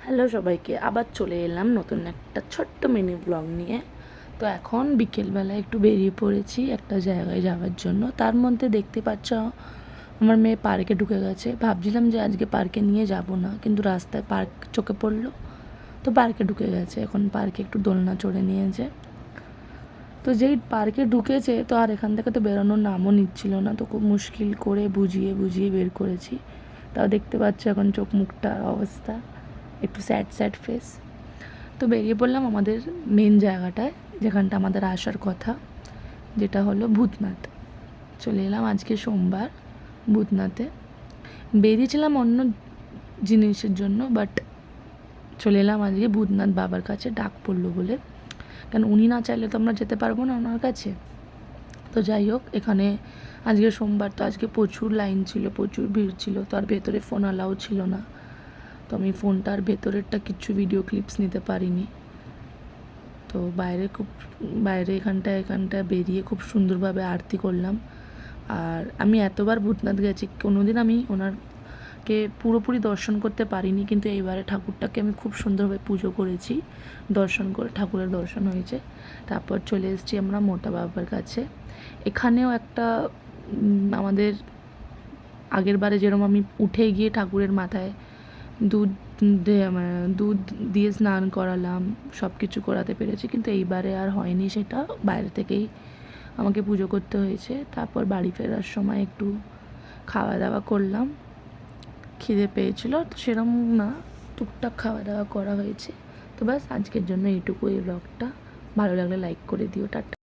Hello সবাইকে, আবার চলে এলাম নতুন একটা ছোট্ট মিনি ব্লগ নিয়ে। তো এখন বিকেলবেলা একটু বেরিয়ে পড়েছি একটা জায়গায় যাওয়ার জন্য। তার মধ্যে দেখতে পাচ্ছ আমার মেয়ে পার্কে ঢুকে গেছে। ভাবছিলাম যে আজকে পার্কে নিয়ে যাব না, কিন্তু রাস্তায় পার্ক চোখে পড়লো, তো পার্কে ঢুকে গেছে। এখন পার্কে একটু দোলনা চড়ে নিয়েছে। তো যেই পার্কে ঢুকেছে তো আর এখান থেকে তো বেরোনোর নামও নিচ্ছিল না, তো খুব মুশকিল করে বুঝিয়ে বুঝিয়ে বের করেছি। তাও দেখতে পাচ্ছ এখন চোখ মুখটার অবস্থা, একটু স্যাড স্যাড ফেস। তো বেরিয়ে পড়লাম আমাদের মেন জায়গাটায়, যেখানটা আমাদের আসার কথা, যেটা হলো ভূতনাথ। চলে এলাম আজকে সোমবার ভূতনাথে। বেরিয়েছিলাম অন্য জিনিসের জন্য, বাট চলে এলাম আজকে ভূতনাথ বাবার কাছে, ডাক পড়লো বলে। কারণ উনি না চাইলে তো আমরা যেতে পারবো না ওনার কাছে। তো যাই হোক, এখানে আজকে সোমবার, তো আজকে প্রচুর লাইন ছিল, প্রচুর ভিড় ছিল। তো আর ভেতরে ফোন অ্যালাউ ছিল না, তো আমি ফোনটার ভেতরেরটা কিছু ভিডিও ক্লিপস নিতে পারিনি। তো বাইরে এখানটায় বেরিয়ে খুব সুন্দরভাবে আরতি করলাম। আর আমি এতবার ভূতনাথ গেছি, কোনোদিন আমি ওনারকে পুরোপুরি দর্শন করতে পারিনি, কিন্তু এইবারে ঠাকুরটাকে আমি খুব সুন্দরভাবে পুজো করেছি, দর্শন করে ঠাকুরের দর্শন হয়েছে। তারপর চলে এসেছি আমরা মোটা বাবার কাছে। এখানেও একটা আমাদের আগের বারে যেরকম আমি উঠে গিয়ে ঠাকুরের মাথায় দুধ দুধ দিয়ে স্নান করালাম, সব কিছু করাতে পেরেছি, কিন্তু এইবারে আর হয়নি সেটা। বাইরে থেকেই আমাকে পুজো করতে হয়েছে। তারপর বাড়ি ফেরার সময় একটু খাওয়া দাওয়া করলাম, খিদে পেয়েছিল, তো সেরকম না, টুকটাক খাওয়া দাওয়া করা হয়েছে। তো ব্যাস, আজকের জন্য এইটুকু। এই ব্লগটা ভালো লাগলে লাইক করে দিও। টাটা।